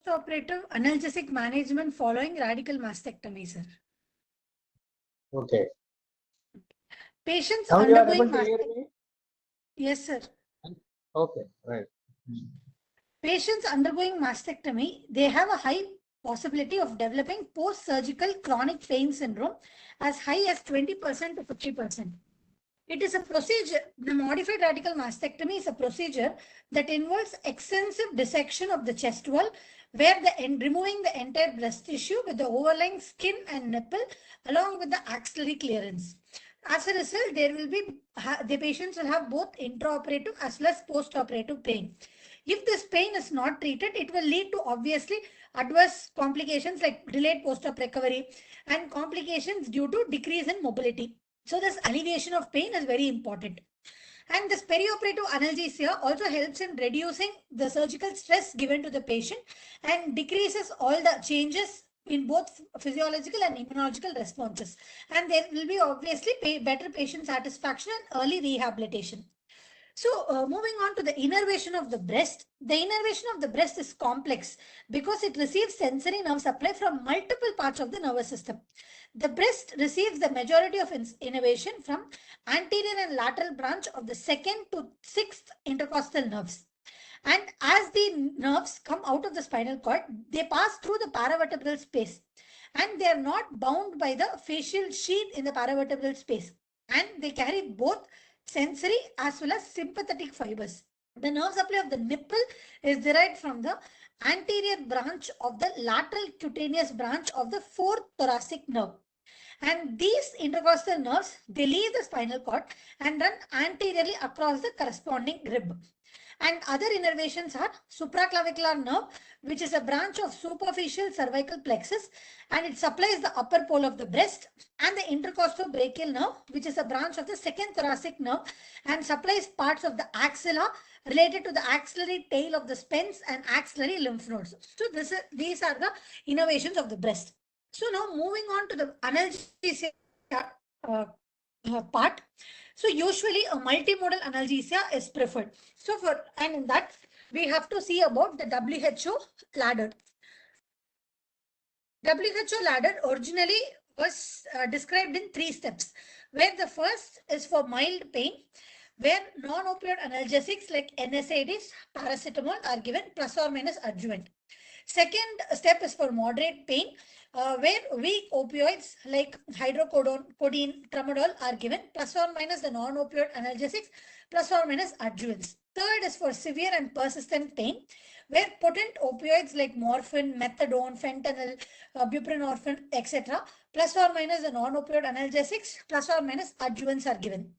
Postoperative analgesic management following radical mastectomy, sir. Okay. Patients Now you are undergoing able to hear mastectomy. me? Yes, sir. Okay, right. Patients undergoing mastectomy, they have a high possibility of developing post-surgical chronic pain syndrome as high as 20% to 50%. It is a procedure, the modified radical mastectomy is a procedure that involves extensive dissection of the chest wall where removing the entire breast tissue with the overlying skin and nipple along with the axillary clearance. As a result, there will be the patients will have both intraoperative as well as postoperative pain. If this pain is not treated, it will lead to obviously adverse complications like delayed post-op recovery and complications due to decrease in mobility. So this alleviation of pain is very important. And this perioperative analgesia also helps in reducing the surgical stress given to the patient and decreases all the changes in both physiological and immunological responses. And there will be obviously better patient satisfaction and early rehabilitation. So moving on to the innervation of the breast, the innervation of the breast is complex because it receives sensory nerve supply from multiple parts of the nervous system. The breast receives the majority of innervation from anterior and lateral branch of the second to sixth intercostal nerves. And as the nerves come out of the spinal cord, they pass through the paravertebral space and they are not bound by the facial sheath in the paravertebral space. And they carry both sensory as well as sympathetic fibers. The nerve supply of the nipple is derived from the anterior branch of the lateral cutaneous branch of the fourth thoracic nerve. And these intercostal nerves, they leave the spinal cord and run anteriorly across the corresponding rib. And other innervations are supraclavicular nerve, which is a branch of superficial cervical plexus, and it supplies the upper pole of the breast, and the intercostal brachial nerve, which is a branch of the second thoracic nerve and supplies parts of the axilla related to the axillary tail of the spines and axillary lymph nodes. So these are the innervations of the breast. So now moving on to the analgesia part. So usually a multimodal analgesia is preferred. So and in that we have to see about the WHO ladder. WHO ladder originally was described in 3 steps, where the first is for mild pain, where non-opioid analgesics like NSAIDs, paracetamol are given plus or minus adjuvant. Second step is for moderate pain, where weak opioids like hydrocodone, tramadol are given plus or minus the non-opioid analgesics plus or minus adjuvants. Third is for severe and persistent pain, where potent opioids like morphine, methadone, fentanyl, buprenorphine, etc. plus or minus the non-opioid analgesics plus or minus adjuvants are given.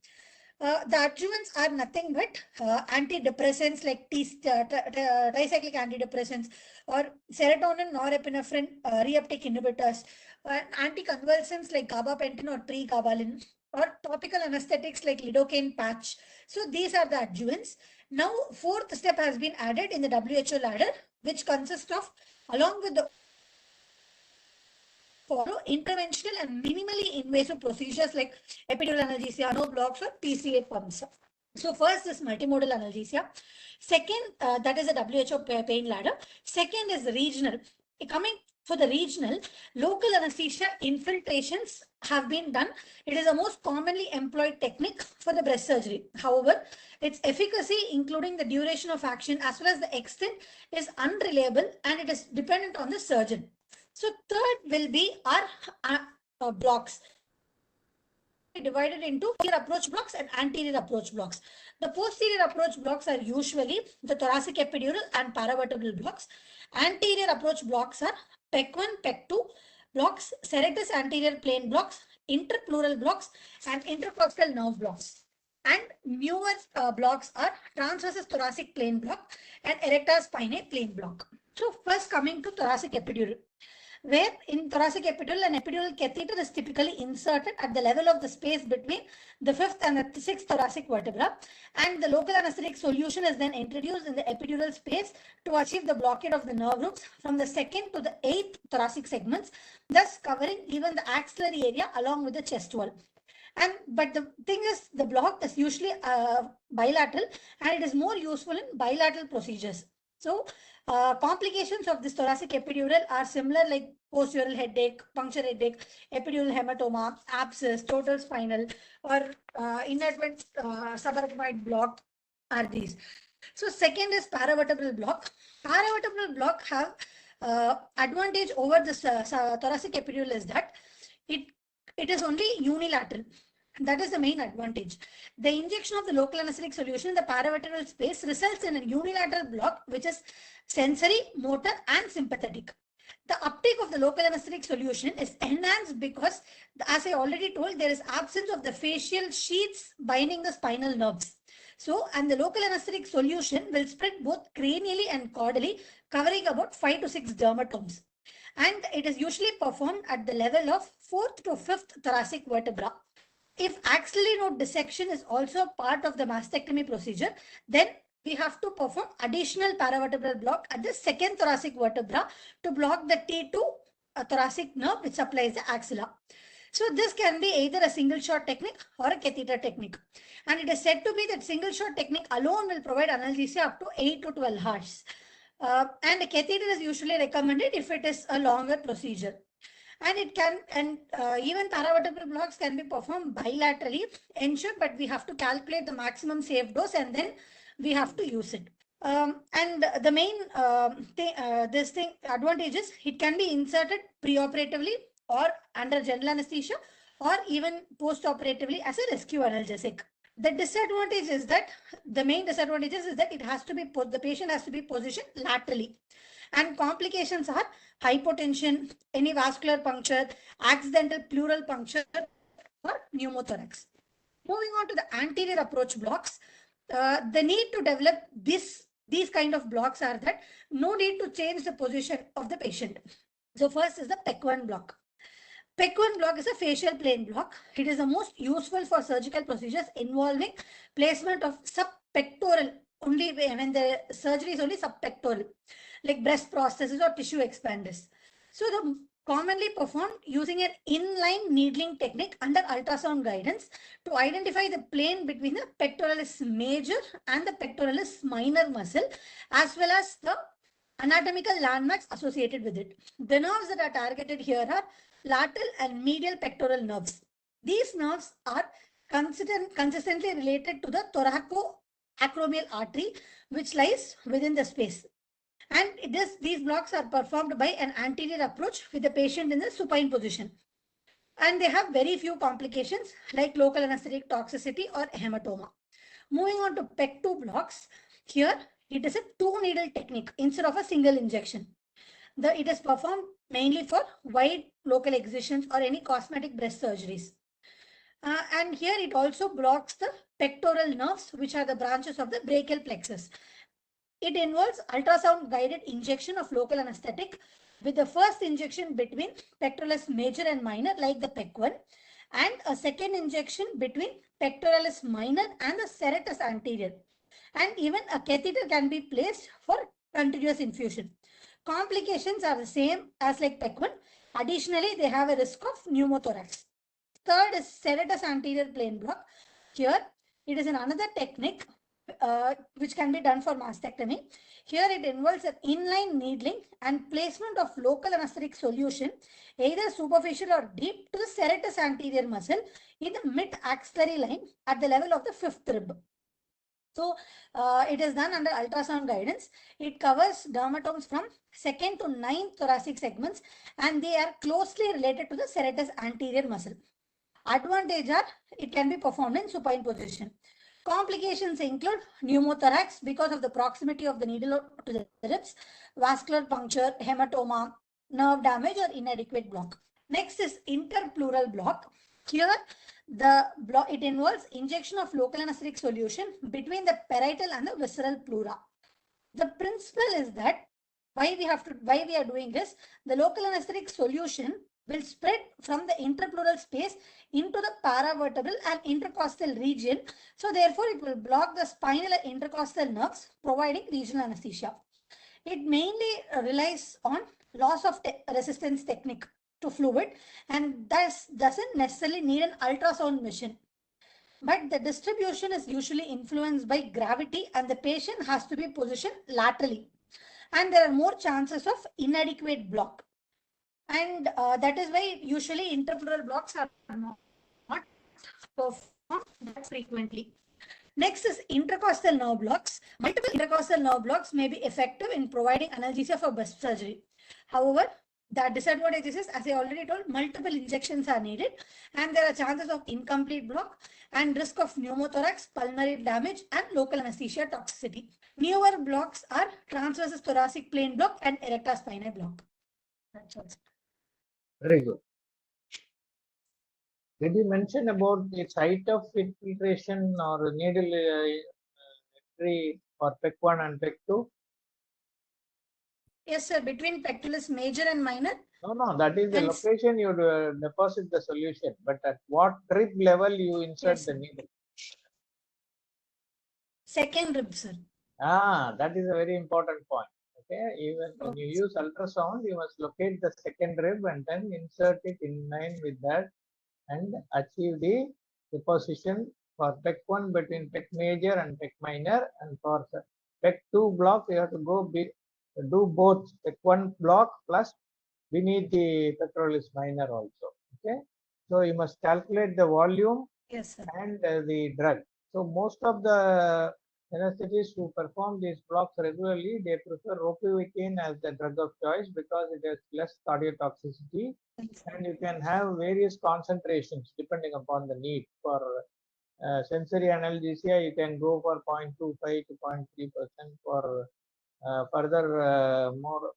The adjuvants are nothing but antidepressants like tricyclic antidepressants or serotonin norepinephrine reuptake inhibitors, anticonvulsants like gabapentin or pregabalin, or topical anesthetics like lidocaine patch. So these are the adjuvants. Now, fourth step has been added in the WHO ladder, which consists of, along with the follow interventional and minimally invasive procedures like epidural analgesia, no blocks, or PCA pumps. So first is multimodal analgesia. Second, that is a WHO pain ladder. Second is the regional. Coming for the regional, local anesthesia infiltrations have been done. It is the most commonly employed technique for the breast surgery. However, its efficacy, including the duration of action as well as the extent, is unreliable and it is dependent on the surgeon. So third will be our blocks. Divided into posterior approach blocks and anterior approach blocks. The posterior approach blocks are usually the thoracic epidural and paravertebral blocks. Anterior approach blocks are PEC1, PEC2 blocks, serratus anterior plane blocks, interpleural blocks, and intercostal nerve blocks. And newer blocks are transversus thoracic plane block and erector spinae plane block. So first coming to thoracic epidural, where in thoracic epidural, an epidural catheter is typically inserted at the level of the space between the 5th and the 6th thoracic vertebra, and the local anesthetic solution is then introduced in the epidural space to achieve the blockade of the nerve roots from the 2nd to the 8th thoracic segments, thus covering even the axillary area along with the chest wall. But the thing is, the block is usually bilateral and it is more useful in bilateral procedures. So complications of this thoracic epidural are similar like postural headache, puncture headache, epidural hematoma, abscess, total spinal, or inadvertent subarachnoid block are these. So second is paravertebral block. Paravertebral block have advantage over this thoracic epidural is that it it is only unilateral. That is the main advantage. The injection of the local anesthetic solution in the paravertebral space results in a unilateral block, which is sensory, motor, and sympathetic. The uptake of the local anesthetic solution is enhanced because, as I already told, there is absence of the facial sheaths binding the spinal nerves. So, and the local anesthetic solution will spread both cranially and caudally, covering about 5 to 6 dermatomes. And it is usually performed at the level of 4th to 5th thoracic vertebra. If axillary node dissection is also part of the mastectomy procedure, then we have to perform additional paravertebral block at the 2nd thoracic vertebra to block the T2 thoracic nerve which supplies the axilla. So this can be either a single shot technique or a catheter technique. And it is said to be that single shot technique alone will provide analgesia up to 8 to 12 hours. And a catheter is usually recommended if it is a longer procedure. And it can, and even paravertebral blocks can be performed bilaterally, ensure, but we have to calculate the maximum safe dose and then we have to use it. And the main advantages, it can be inserted preoperatively or under general anesthesia or even post-operatively as a rescue analgesic. The disadvantage is that the main disadvantages is that it has to be the patient has to be positioned laterally, and complications are hypotension, any vascular puncture, accidental pleural puncture, or pneumothorax. Moving on to the anterior approach blocks, the need to develop these kind of blocks are that no need to change the position of the patient. So first is the PEC1 block. PEC1 block is a facial plane block. It is the most useful for surgical procedures involving placement of subpectoral only when the surgery is only subpectoral, like breast prosthesis or tissue expanders. So the commonly performed using an inline needling technique under ultrasound guidance to identify the plane between the pectoralis major and the pectoralis minor muscle, as well as the anatomical landmarks associated with it. The nerves that are targeted here are lateral and medial pectoral nerves. These nerves are consistently related to the thoracoacromial artery, which lies within the space. And these blocks are performed by an anterior approach with the patient in the supine position. And they have very few complications like local anesthetic toxicity or hematoma. Moving on to PEC2 blocks, here it is a 2-needle technique instead of a single injection. It is performed mainly for wide local excisions or any cosmetic breast surgeries. And here it also blocks the pectoral nerves, which are the branches of the brachial plexus. It involves ultrasound guided injection of local anesthetic with the first injection between pectoralis major and minor like the PEC1, and a second injection between pectoralis minor and the serratus anterior. And even a catheter can be placed for continuous infusion. Complications are the same as like PEC1. Additionally, they have a risk of pneumothorax. Third is serratus anterior plane block. Here, it is in another technique which can be done for mastectomy. Here it involves an inline needling and placement of local anesthetic solution, either superficial or deep, to the serratus anterior muscle in the mid-axillary line at the level of the 5th rib. So it is done under ultrasound guidance. It covers dermatomes from 2nd to 9th thoracic segments, and they are closely related to the serratus anterior muscle. Advantage are it can be performed in supine position. Complications include pneumothorax because of the proximity of the needle to the ribs, vascular puncture, hematoma, nerve damage, or inadequate block. Next is interpleural block. Here, it involves injection of local anesthetic solution between the parietal and the visceral pleura. The principle is that why we are doing this, the local anesthetic solution will spread from the interpleural space into the paravertebral and intercostal region. So therefore, it will block the spinal and intercostal nerves, providing regional anesthesia. It mainly relies on loss of resistance technique to fluid, and thus doesn't necessarily need an ultrasound machine. But the distribution is usually influenced by gravity, and the patient has to be positioned laterally. and there are more chances of inadequate block. And that is why usually interpleural blocks are not performed that frequently. Next is intercostal nerve blocks. Multiple intercostal nerve blocks may be effective in providing analgesia for breast surgery. However, the disadvantages is, as I already told, multiple injections are needed and there are chances of incomplete block and risk of pneumothorax, pulmonary damage and local anesthesia toxicity. Newer blocks are transversus thoracic plane block and erector spinae block. That's all. Very good. Did you mention about the site of infiltration or needle entry for PEC 1 and PEC 2? Yes, sir. Between pectoralis major and minor. No, that is the And location you deposit the solution, but at what rib level you insert yes, the sir. needle? Second rib, sir. That is a very important point. Okay, even when you Okay. use ultrasound, you must locate the second rib and then insert it in line with that and achieve the deposition for PEC 1 between PEC major and PEC minor, and for PEC 2 block you have to do both PEC 1 block plus beneath the pectoralis minor also. Okay, so you must calculate the volume Yes, sir. and the drug. So most of the anesthetists who perform these blocks regularly, they prefer ropivacaine as the drug of choice because it has less cardiotoxicity and you can have various concentrations depending upon the need. For sensory analgesia, you can go for 0.25 to 0.3%. For further more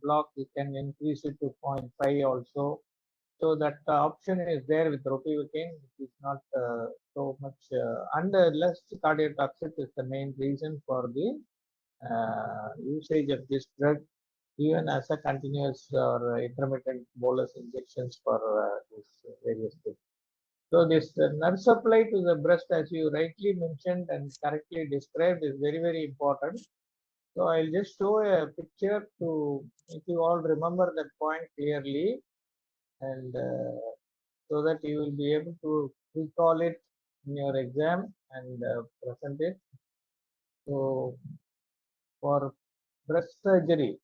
block, you can increase it to 0.5 also. So that option is there with ropivacaine, which is not so much, and less cardiotoxic is the main reason for the usage of this drug, even as a continuous or intermittent bolus injections for these various things. So this nerve supply to the breast, as you rightly mentioned and correctly described, is very, very important. So I'll just show a picture to if you all remember that point clearly, and so that you will be able to recall it in your exam and present it. So for breast surgery,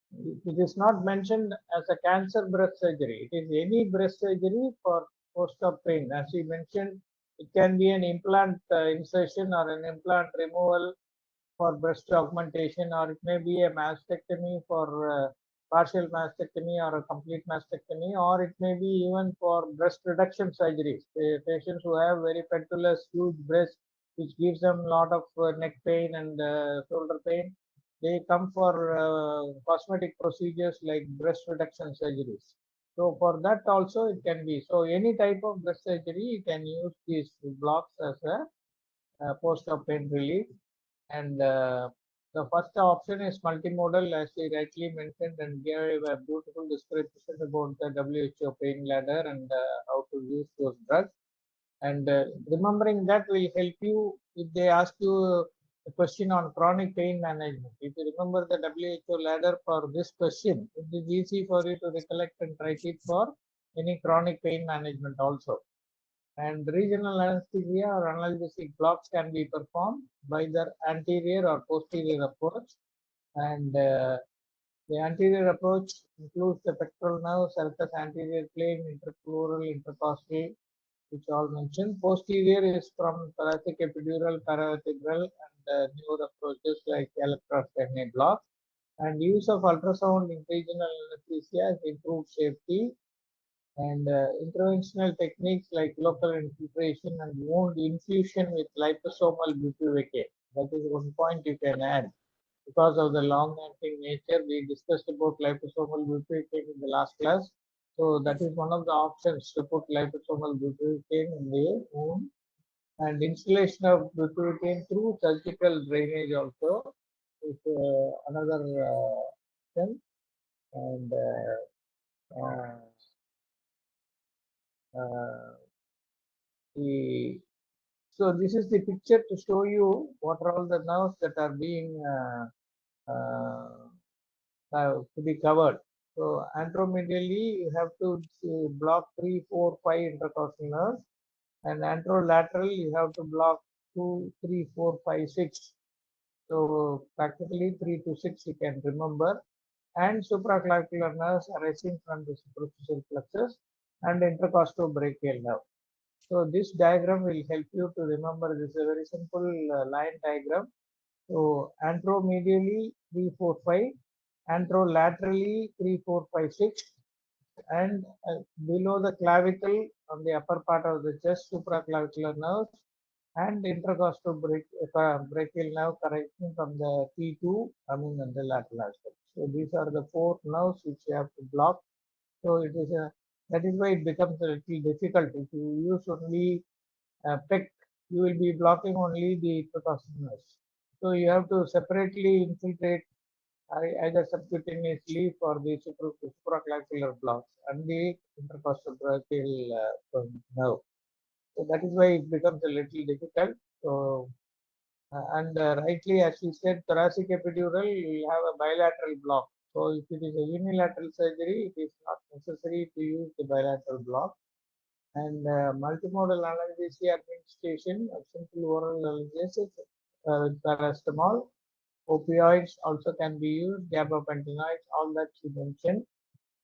it is not mentioned as a cancer breast surgery. It is any breast surgery for post-op pain. As we mentioned, it can be an implant insertion or an implant removal for breast augmentation, or it may be a mastectomy for partial mastectomy or a complete mastectomy, or it may be even for breast reduction surgeries. Patients who have very pendulous, huge breast, which gives them a lot of neck pain and shoulder pain, they come for cosmetic procedures like breast reduction surgeries. So for that also it can be. So any type of breast surgery, you can use these blocks as a post-op pain relief. And the first option is multimodal, as we rightly mentioned, and gave a beautiful description about the WHO pain ladder and how to use those drugs. And remembering that will help you if they ask you a question on chronic pain management. If you remember the WHO ladder for this question, it is easy for you to recollect and write it for any chronic pain management also. And regional anesthesia or analgesic blocks can be performed by the anterior or posterior approach. And the anterior approach includes the pectoral nerve, sulcus anterior plane, interpleural, intercostal, which all mentioned. Posterior is from thoracic epidural, paravertebral, and newer approaches like electrospinae block. And use of ultrasound in regional anesthesia has improved safety, and interventional techniques like local infiltration and wound infusion with liposomal bupivacaine. That is one point you can add. Because of the long-acting nature, we discussed about liposomal bupivacaine in the last class. So that is one of the options to put liposomal bupivacaine in the wound. And installation of bupivacaine through surgical drainage also is another option. And uh, the so this is the picture to show you what are all the nerves that are being to be covered. So anteromedially, you have to block 3, 4, 5 intercostal nerves, and anterolateral you have to block 2, 3, 4, 5, 6 So practically 3 to 6 you can remember, and supraclavicular nerves arising from the superficial plexus and intercostobrachial nerve. So this diagram will help you to remember. This is a very simple line diagram. So anteromedially 3, 4, 5, anterolaterally 3, 4, 5, 6, and below the clavicle on the upper part of the chest, supraclavicular nerves and intercostobrachial nerve connecting from the T2 coming on the lateral aspect. So these are the 4 nerves which you have to block. So it is a, that is why it becomes a little difficult. If you use only PEC, you will be blocking only the intercostal nerves. So you have to separately infiltrate either subcutaneously for the supraclavicular blocks and the intercostobrachial nerve. So that is why it becomes a little difficult. So and rightly, as we said, thoracic epidural will have a bilateral block. So if it is a unilateral surgery, it is not necessary to use the bilateral block. And multimodal analgesia administration of simple oral analgesic with paracetamol, opioids also can be used, gabapentinoids, all that you mentioned.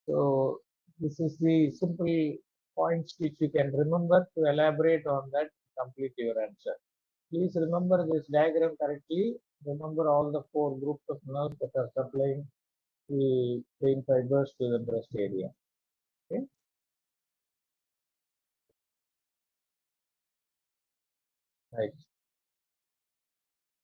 So this is the simple points which you can remember. To elaborate on that, complete your answer. Please remember this diagram correctly. Remember all the 4 groups of nerves that are supplying the brain fibers to the breast area. Okay. Right.